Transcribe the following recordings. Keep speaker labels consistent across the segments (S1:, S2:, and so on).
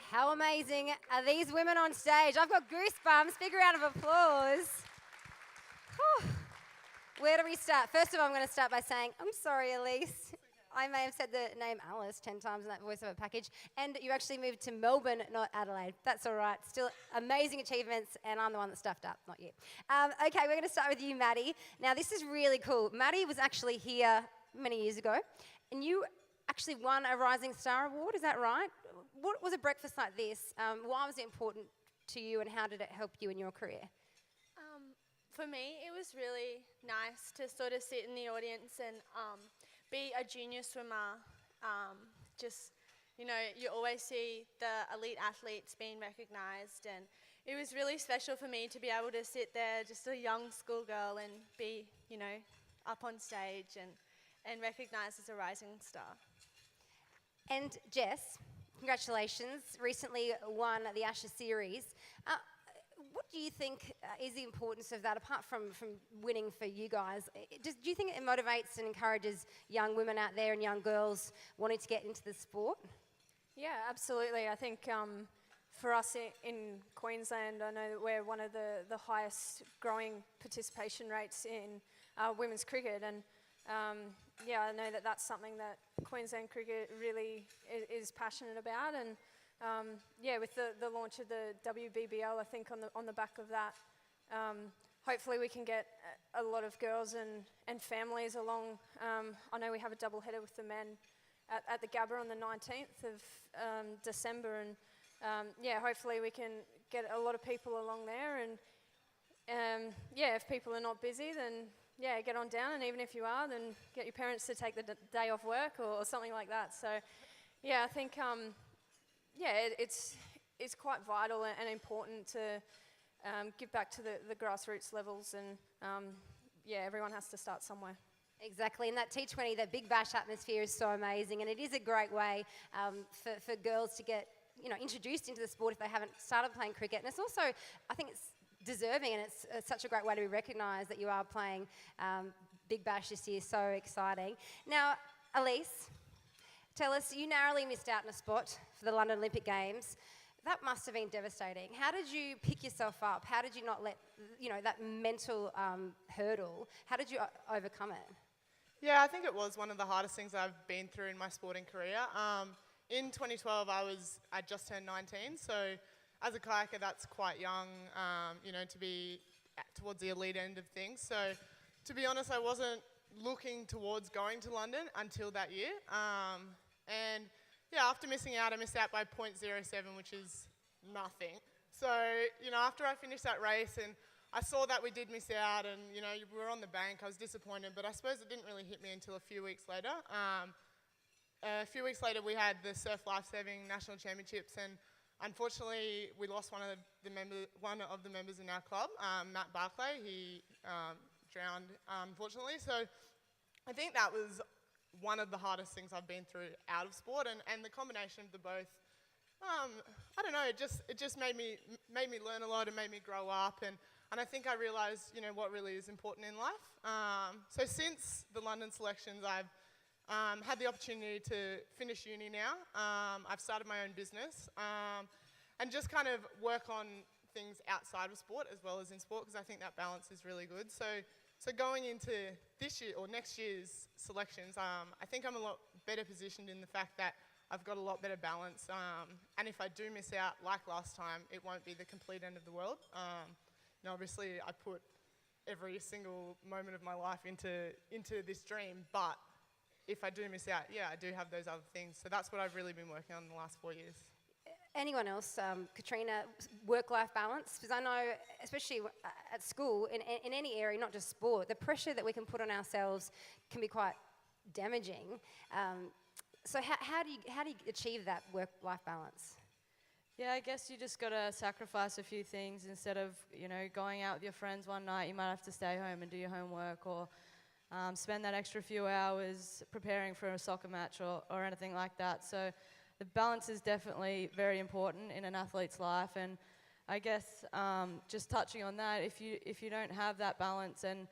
S1: How amazing are these women on stage? I've got goosebumps. Big round of applause. Whew. Where do we start? First of all, I'm going to start by saying, I'm sorry, Alyce. I may have said the name Alice 10 times in that voiceover package, and you actually moved to Melbourne, not Adelaide. That's all right. Still amazing achievements, and I'm the one that stuffed up, not you. Okay, we're going to start with you, Madi. Now, this is really cool. Madi was actually here many years ago, and you actually won a Rising Star Award, is that right? What was a breakfast like this? Why was it important to you, and how did it help you in your career?
S2: For me, it was really nice to sort of sit in the audience and be a junior swimmer. You always see the elite athletes being recognised, and it was really special for me to be able to sit there, just a young schoolgirl, and be, up on stage and recognised as a rising star.
S1: And Jess, congratulations. Recently won the Ashes series. What do you think is the importance of that, apart from winning for you guys? Do you think it motivates and encourages young women out there and young girls wanting to get into the sport?
S3: Yeah, absolutely. I think for us in Queensland, I know that we're one of the highest growing participation rates in women's cricket, and I know that that's something that Queensland cricket really is passionate about, and with the launch of the WBBL, I think on the back of that, hopefully we can get a lot of girls and families along. I know we have a double header with the men at the Gabba on the 19th of December, and hopefully we can get a lot of people along there, and if people are not busy, then get on down, and even if you are, then get your parents to take the day off work or something like that. So I think it's quite vital and important to give back to the grassroots levels, and everyone has to start somewhere.
S1: Exactly, and that T20, that Big Bash atmosphere is so amazing, and it is a great way for girls to get introduced into the sport if they haven't started playing cricket. And it's also, I think it's deserving, and it's such a great way to be recognised that you are playing Big Bash this year. So exciting. Now, Alyce, tell us, you narrowly missed out on a spot for the London Olympic Games. That must have been devastating. How did you pick yourself up? How did you not let, that mental hurdle, how did you overcome it?
S4: Yeah, I think it was one of the hardest things I've been through in my sporting career. In 2012, I just turned 19, so as a kayaker, that's quite young, to be towards the elite end of things. So to be honest, I wasn't looking towards going to London until that year. After missing out, I missed out by 0.07, which is nothing. So, after I finished that race and I saw that we did miss out, and, we were on the bank, I was disappointed, but I suppose it didn't really hit me until a few weeks later. A few weeks later, we had the Surf Lifesaving National Championships, and unfortunately, we lost one of the members in our club, Matt Barclay. He drowned, unfortunately. So I think that was one of the hardest things I've been through out of sport, and the combination of the both, I don't know, it just made me learn a lot and made me grow up, and I think I realised, what really is important in life. So since the London selections, I've had the opportunity to finish uni now. I've started my own business, and just kind of work on things outside of sport as well as in sport, because I think that balance is really good. So going into this year or next year's selections, I think I'm a lot better positioned in the fact that I've got a lot better balance, and if I do miss out like last time, it won't be the complete end of the world. Obviously I put every single moment of my life into this dream, but if I do miss out, I do have those other things. So that's what I've really been working on in the last 4 years.
S1: Anyone else, Katrina, work-life balance? Because I know, especially at school, in any area, not just sport, the pressure that we can put on ourselves can be quite damaging. So how do you achieve that work-life balance?
S5: Yeah, I guess you just got to sacrifice a few things. Instead of, going out with your friends one night, you might have to stay home and do your homework, or spend that extra few hours preparing for a soccer match or anything like that. So the balance is definitely very important in an athlete's life, and I guess just touching on that, if you don't have that balance and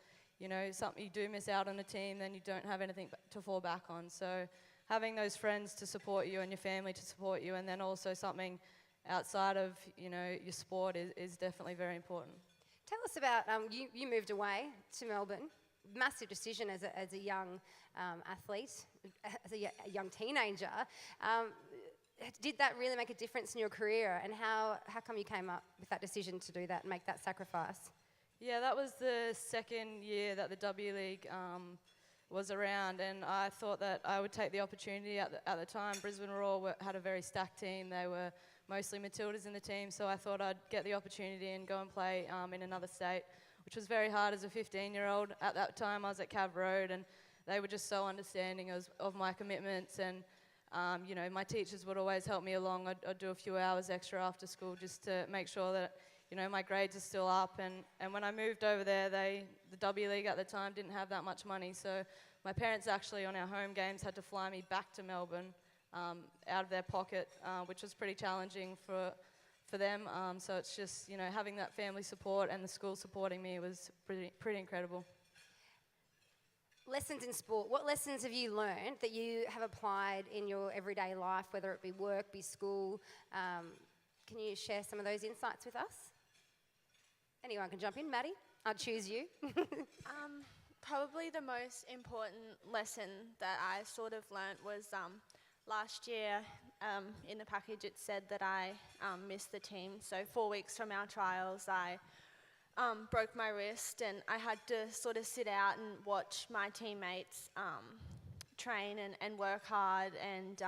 S5: something you do miss out on a team, then you don't have anything to fall back on. So having those friends to support you and your family to support you, and then also something outside of, you know, your sport is definitely very important.
S1: Tell us about, you moved away to Melbourne. Massive decision as a young athlete, as a young teenager. Did that really make a difference in your career, and how come you came up with that decision to do that and make that sacrifice?
S5: Yeah, that was the second year that the W League was around, and I thought that I would take the opportunity. At the time, Brisbane Roar had a very stacked team. They were mostly Matildas in the team, so I thought I'd get the opportunity and go and play in another state, which was very hard as a 15-year-old. At that time, I was at Cav Road, and they were just so understanding of my commitments, and you know, my teachers would always help me along. I'd do a few hours extra after school just to make sure that, you know, my grades are still up. And when I moved over there, the W League at the time didn't have that much money, so my parents actually on our home games had to fly me back to Melbourne out of their pocket, which was pretty challenging for them. So it's just, you know, having that family support and the school supporting me was pretty incredible.
S1: Lessons in sport. What lessons have you learned that you have applied in your everyday life, whether it be work, be school? Can you share some of those insights with us? Anyone can jump in. Maddie, I'll choose you.
S2: Probably the most important lesson that I sort of learnt was last year in the package it said that I missed the team. So 4 weeks from our trials, I broke my wrist, and I had to sort of sit out and watch my teammates train and work hard and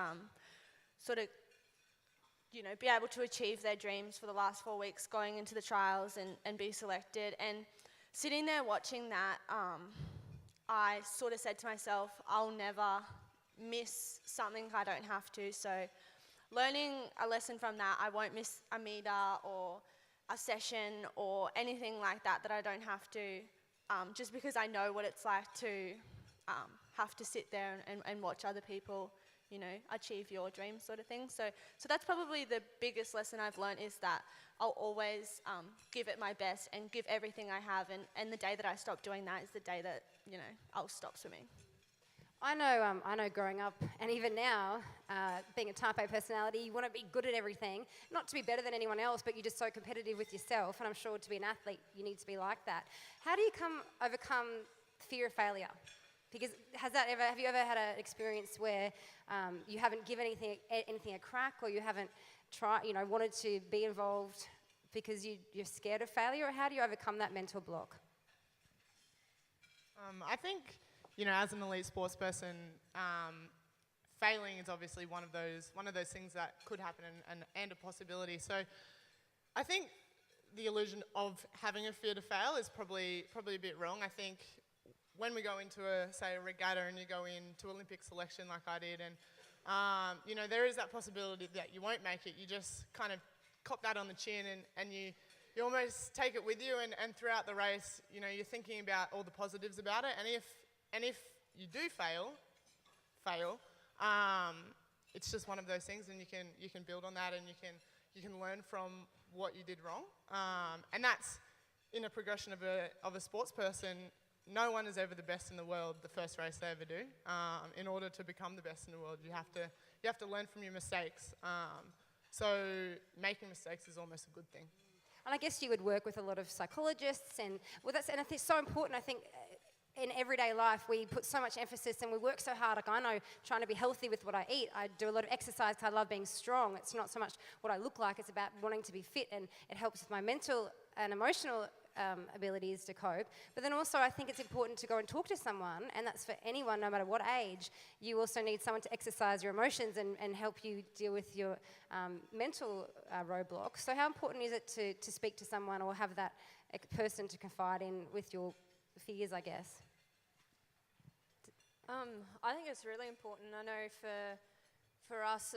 S2: sort of, you know, be able to achieve their dreams for the last 4 weeks going into the trials and be selected. And sitting there watching that, I sort of said to myself, I'll never miss something if I don't have to. So learning a lesson from that, I won't miss a meter or a session or anything like that I don't have to, just because I know what it's like to have to sit there and watch other people, you know, achieve your dreams sort of thing. So that's probably the biggest lesson I've learned, is that I'll always give it my best and give everything I have, and the day that I stop doing that is the day that, you know, I'll stop swimming.
S1: I know growing up, and even now, being a type A personality, you want to be good at everything, not to be better than anyone else, but you're just so competitive with yourself, and I'm sure to be an athlete, you need to be like that. How do you overcome fear of failure? Because have you ever had an experience where you haven't given anything a crack, or you haven't wanted to be involved because you're scared of failure, or how do you overcome that mental block?
S4: I think, you know, as an elite sports person, failing is obviously one of those things that could happen and a possibility. So I think the illusion of having a fear to fail is probably a bit wrong. I think when we go into a regatta and you go into Olympic selection like I did, and you know, there is that possibility that you won't make it. You just kind of cop that on the chin, and you almost take it with you, and throughout the race, you know, you're thinking about all the positives about it, and if you do fail, it's just one of those things, and you can build on that, and you can learn from what you did wrong, and that's in a progression of a sports person. No one is ever the best in the world the first race they ever do. In order to become the best in the world, you have to learn from your mistakes. So making mistakes is almost a good thing.
S1: And I guess you would work with a lot of psychologists, and I think it's so important. I think in everyday life we put so much emphasis and we work so hard. Like, I know, trying to be healthy with what I eat. I do a lot of exercise because I love being strong. It's not so much what I look like, it's about wanting to be fit, and it helps with my mental and emotional abilities to cope. But then also I think it's important to go and talk to someone, and that's for anyone, no matter what age. You also need someone to exercise your emotions and help you deal with your mental roadblocks. So how important is it to speak to someone or have that person to confide in with your fears, I guess?
S3: I think it's really important. I know for us,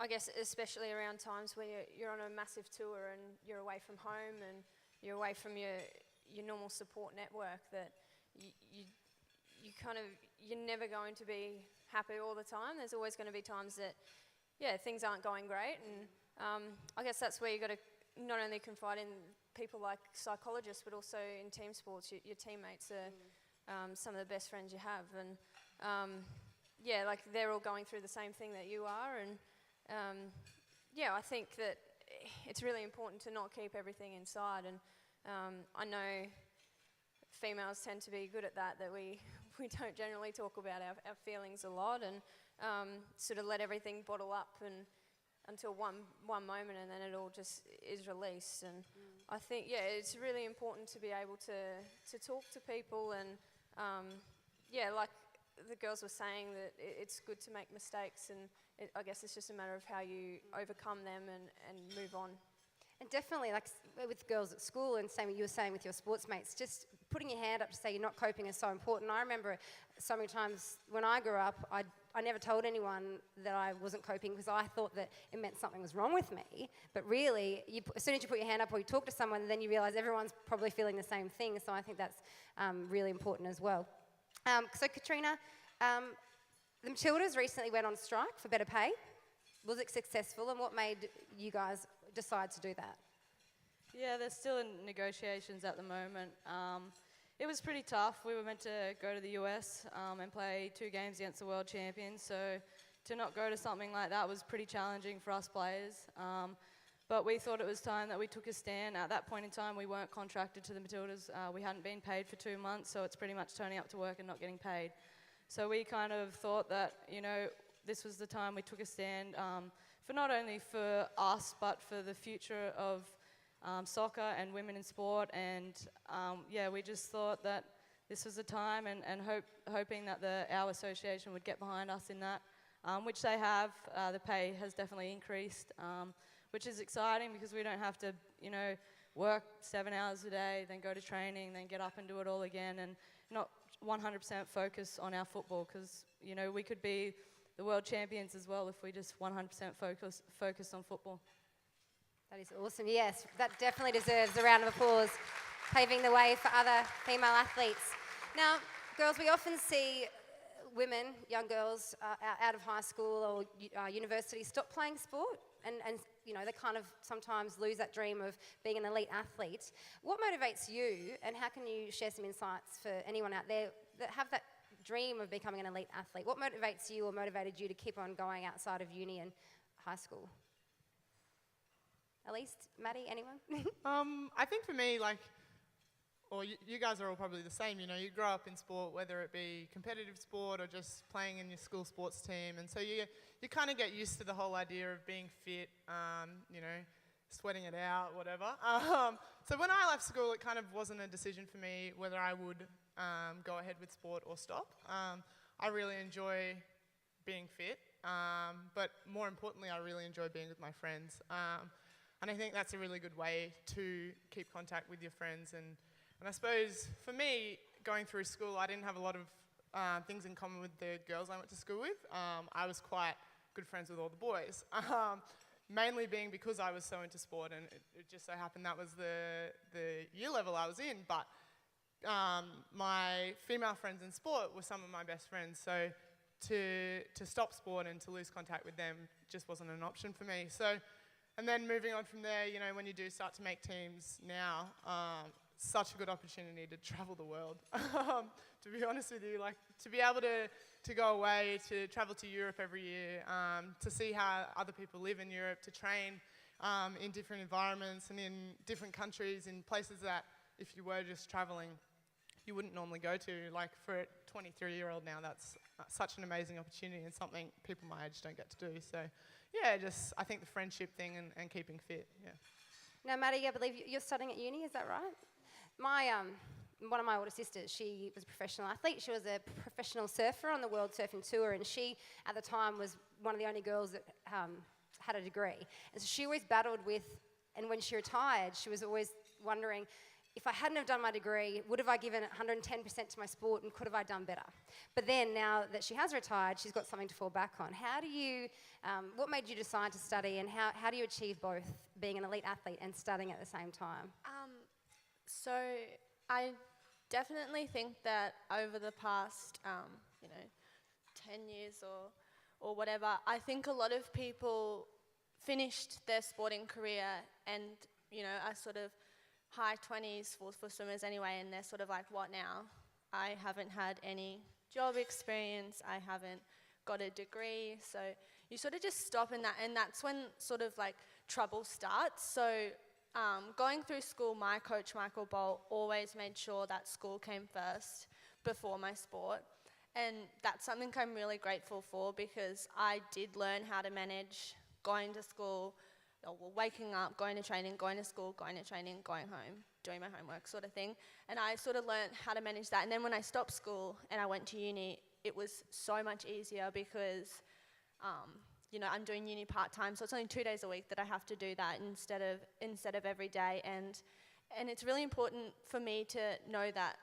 S3: I guess especially around times when you're on a massive tour and you're away from home and you're away from your normal support network, that you're never going to be happy all the time. There's always going to be times that, things aren't going great, and I guess that's where you've got to not only confide in people like psychologists, but also in team sports. Your teammates are some of the best friends you have, and like they're all going through the same thing that you are, and I think that it's really important to not keep everything inside. And I know females tend to be good at that we don't generally talk about our feelings a lot, and sort of let everything bottle up and until one moment, and then it all just is released. And I think, it's really important to be able to talk to people, and like the girls were saying, that it's good to make mistakes, and I guess it's just a matter of how you overcome them and move on.
S1: And definitely, like with girls at school, and same what you were saying with your sports mates, just putting your hand up to say you're not coping is so important. I remember so many times when I grew up, I never told anyone that I wasn't coping because I thought that it meant something was wrong with me. But really, as soon as you put your hand up or you talk to someone, then you realise everyone's probably feeling the same thing. So I think that's really important as well. So Katrina, the Matildas recently went on strike for better pay. Was it successful, and what made you guys decide to do that?
S5: Yeah, they're still in negotiations at the moment. It was pretty tough. We were meant to go to the US and play 2 games against the world champions, so to not go to something like that was pretty challenging for us players. But we thought it was time that we took a stand. At that point in time, we weren't contracted to the Matildas. We hadn't been paid for 2 months, so it's pretty much turning up to work and not getting paid. So we kind of thought that, this was the time we took a stand for not only for us, but for the future of soccer and women in sport. And we just thought that this was the time, and hoping that our association would get behind us in that, which they have. The pay has definitely increased, which is exciting because we don't have to, work 7 hours a day, then go to training, then get up and do it all again, and not 100% focus on our football, because, we could be the world champions as well if we just 100% focus on football.
S1: That is awesome. Yes, that definitely deserves a round of applause, paving the way for other female athletes. Now, girls, we often see women, young girls out of high school or university stop playing sport, and they kind of sometimes lose that dream of being an elite athlete. What motivates you, and how can you share some insights for anyone out there that have that dream of becoming an elite athlete? What motivates you or motivated you to keep on going outside of uni and high school? Alyce, Madi, anyone?
S4: I think for me, you guys are all probably the same, you grow up in sport, whether it be competitive sport or just playing in your school sports team, and so you kind of get used to the whole idea of being fit, sweating it out, whatever. So when I left school, it kind of wasn't a decision for me whether I would go ahead with sport or stop. I really enjoy being fit, but more importantly, I really enjoy being with my friends. And I think that's a really good way to keep contact with your friends. And I suppose for me, going through school, I didn't have a lot of things in common with the girls I went to school with. I was quite good friends with all the boys, mainly being because I was so into sport, and it just so happened that was the year level I was in. But my female friends in sport were some of my best friends, so to stop sport and to lose contact with them just wasn't an option for me. So, and then moving on from there, when you do start to make teams now, such a good opportunity to travel the world. To be honest with you, to be able to go away, to travel to Europe every year, to see how other people live in Europe, to train in different environments and in different countries, in places that if you were just traveling, you wouldn't normally go to. For a 23-year-old now, that's such an amazing opportunity and something people my age don't get to do. So, I think the friendship thing and keeping fit,
S1: Now, Madi, I believe you're studying at uni, is that right? One of my older sisters, she was a professional athlete. She was a professional surfer on the World Surfing Tour, and she, at the time, was one of the only girls that had a degree. And so she always battled with, and when she retired, she was always wondering, if I hadn't have done my degree, would have I given 110% to my sport, and could have I done better? But then, now that she has retired, she's got something to fall back on. How do you, what made you decide to study, and how do you achieve both being an elite athlete and studying at the same time?
S2: So I definitely think that over the past, 10 years or whatever, I think a lot of people finished their sporting career and, are sort of high 20s for swimmers anyway, and they're sort of like, what now? I haven't had any job experience, I haven't got a degree, so you sort of just stop in that, and that's when sort of trouble starts. So going through school, my coach, Michael Bolt, always made sure that school came first before my sport. And that's something I'm really grateful for, because I did learn how to manage going to school, or waking up, going to training, going to school, going to training, going home, doing my homework sort of thing. And I sort of learned how to manage that. And then when I stopped school and I went to uni, it was so much easier because you know, I'm doing uni part-time, so it's only 2 days a week that I have to do that instead of every day. And it's really important for me to know that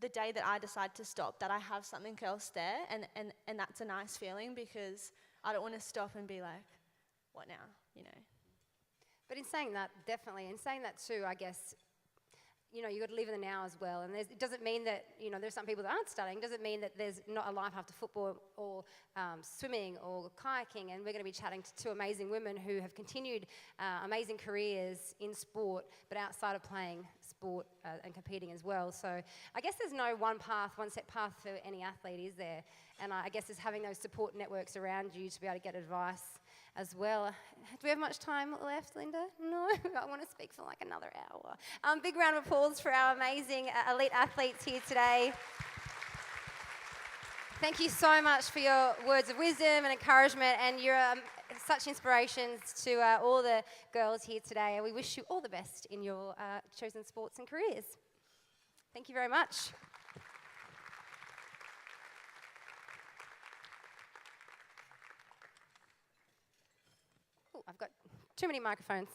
S2: the day that I decide to stop, that I have something else there, and that's a nice feeling, because I don't want to stop and be like, what now, you know.
S1: But in saying that, definitely, in saying that too, I guess, you know, you've got to live in the now as well. And it doesn't mean that, you know, there's some people that aren't studying. It doesn't mean that there's not a life after football or swimming or kayaking. And we're going to be chatting to two amazing women who have continued amazing careers in sport, but outside of playing sport and competing as well. So I guess there's no one set path for any athlete, is there? And I guess it's having those support networks around you to be able to get advice as well. Do we have much time left, Linda? No? I want to speak for like another hour. Big round of applause for our amazing elite athletes here today. Thank you so much for your words of wisdom and encouragement, and you're such inspirations to all the girls here today, and we wish you all the best in your chosen sports and careers. Thank you very much. I've got too many microphones.